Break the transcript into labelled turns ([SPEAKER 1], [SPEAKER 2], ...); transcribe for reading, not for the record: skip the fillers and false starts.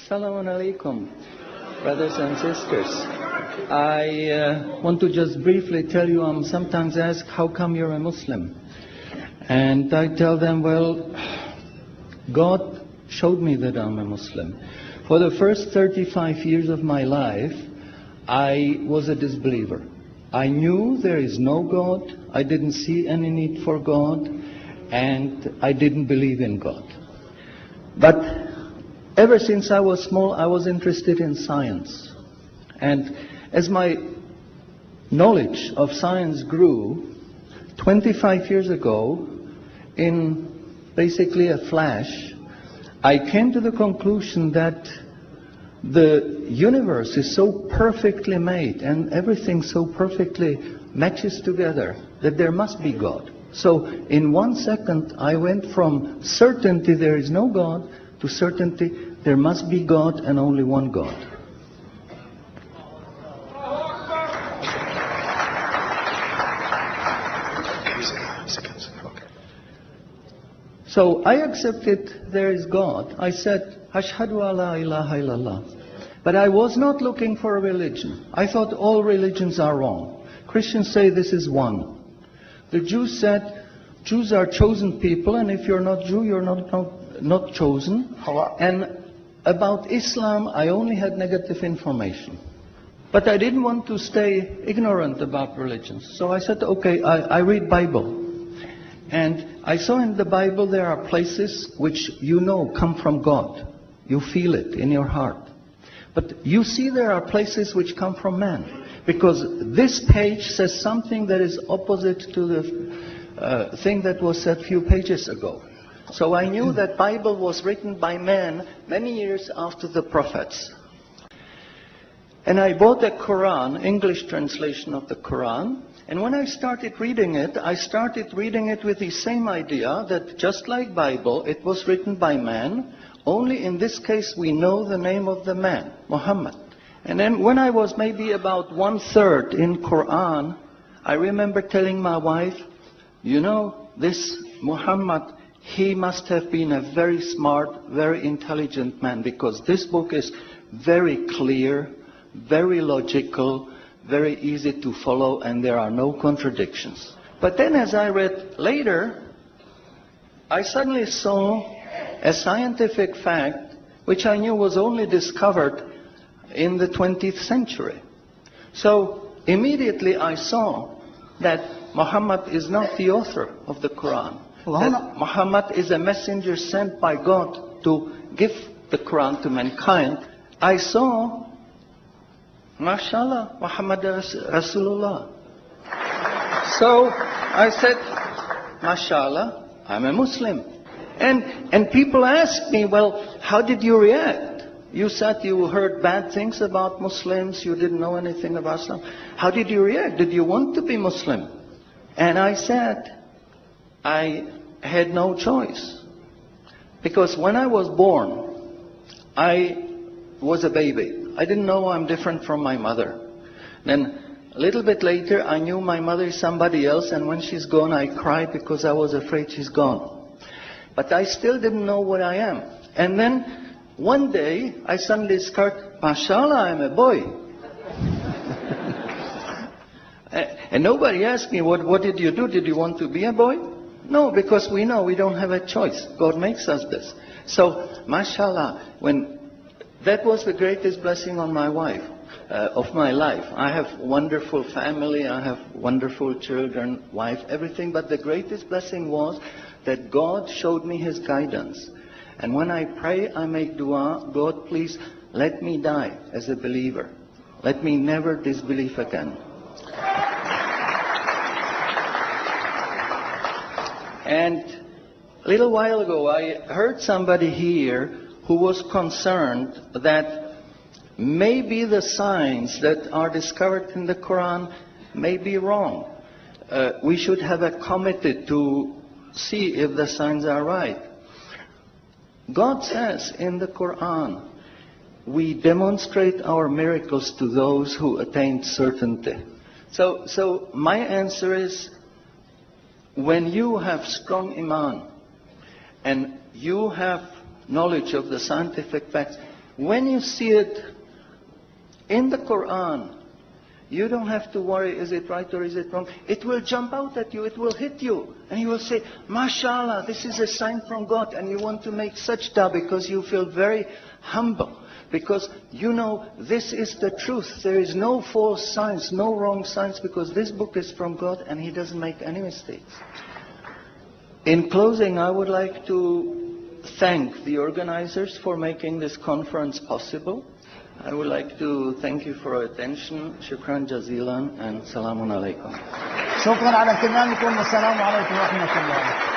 [SPEAKER 1] Assalamu alaikum, brothers and sisters. I want to just briefly tell you, I'm sometimes asked, how come you're a Muslim? And I tell them, well, God showed me that I'm a Muslim. For the first 35 years of my life, I was a disbeliever. I knew there is no God, I didn't see any need for God, and I didn't believe in God. But ever since I was small, I was interested in science. And as my knowledge of science grew, 25 years ago, in basically a flash, I came to the conclusion that the universe is so perfectly made and everything so perfectly matches together that there must be God. So in 1 second, I went from certainty there is no God to certainty there must be God and only one God. So I accepted there is God. I said, Ashhadu alla ilaha illallah. But I was not looking for a religion. I thought all religions are wrong. Christians say this is one. The Jews said, Jews are chosen people, and if you're not Jew, you're not chosen. And about Islam, I only had negative information. But I didn't want to stay ignorant about religions. So I said, okay, I read Bible. And I saw in the Bible there are places which you know come from God. You feel it in your heart. But you see there are places which come from man. Because this page says something that is opposite to the thing that was said a few pages ago. So I knew that Bible was written by man many years after the prophets. And I bought a Quran, English translation of the Quran. And when I started reading it with the same idea that just like Bible, it was written by man. Only in this case we know the name of the man, Muhammad. And then when I was maybe about 1/3 in Quran, I remember telling my wife, you know, this Muhammad, he must have been a very smart, very intelligent man, because this book is very clear, very logical, very easy to follow, and there are no contradictions. But then as I read later, I suddenly saw a scientific fact which I knew was only discovered in the 20th century. So immediately I saw that Muhammad is not the author of the Quran. That Muhammad is a messenger sent by God to give the Quran to mankind. I saw, mashallah, Muhammad Rasulullah. So I said, mashallah, I'm a Muslim. And people ask me, well, how did you react? You said you heard bad things about Muslims, you didn't know anything about Islam. How did you react? Did you want to be Muslim? And I said, I had no choice. Because when I was born, I was a baby. I didn't know I'm different from my mother. Then a little bit later, I knew my mother is somebody else, and when she's gone, I cried because I was afraid she's gone. But I still didn't know what I am. And then one day, I suddenly discovered, mashallah, I'm a boy. And nobody asked me, what did you do? Did you want to be a boy? No, because we know we don't have a choice. God makes us this. So, mashallah, that was the greatest blessing on my wife, of my life. I have wonderful family, I have wonderful children, wife, everything. But the greatest blessing was that God showed me His guidance. And when I pray, I make dua, God, please let me die as a believer. Let me never disbelieve again. And a little while ago, I heard somebody here who was concerned that maybe the signs that are discovered in the Quran may be wrong. We should have a committee to see if the signs are right. God says in the Quran, we demonstrate our miracles to those who attained certainty. So my answer is, when you have strong iman and you have knowledge of the scientific facts, When you see it in the Quran, you don't have to worry, is it right or is it wrong? It will jump out at you, it will hit you. And you will say, MashaAllah, this is a sign from God. And you want to make sajda because you feel very humble. Because you know this is the truth. There is no false science, no wrong science, because this book is from God and He doesn't make any mistakes. In closing, I would like to thank the organizers for making this conference possible. I would like to thank you for your attention. Shukran jazilan and salamun alaikum.
[SPEAKER 2] شكرا على اهتمامكم والسلام عليكم ورحمة الله.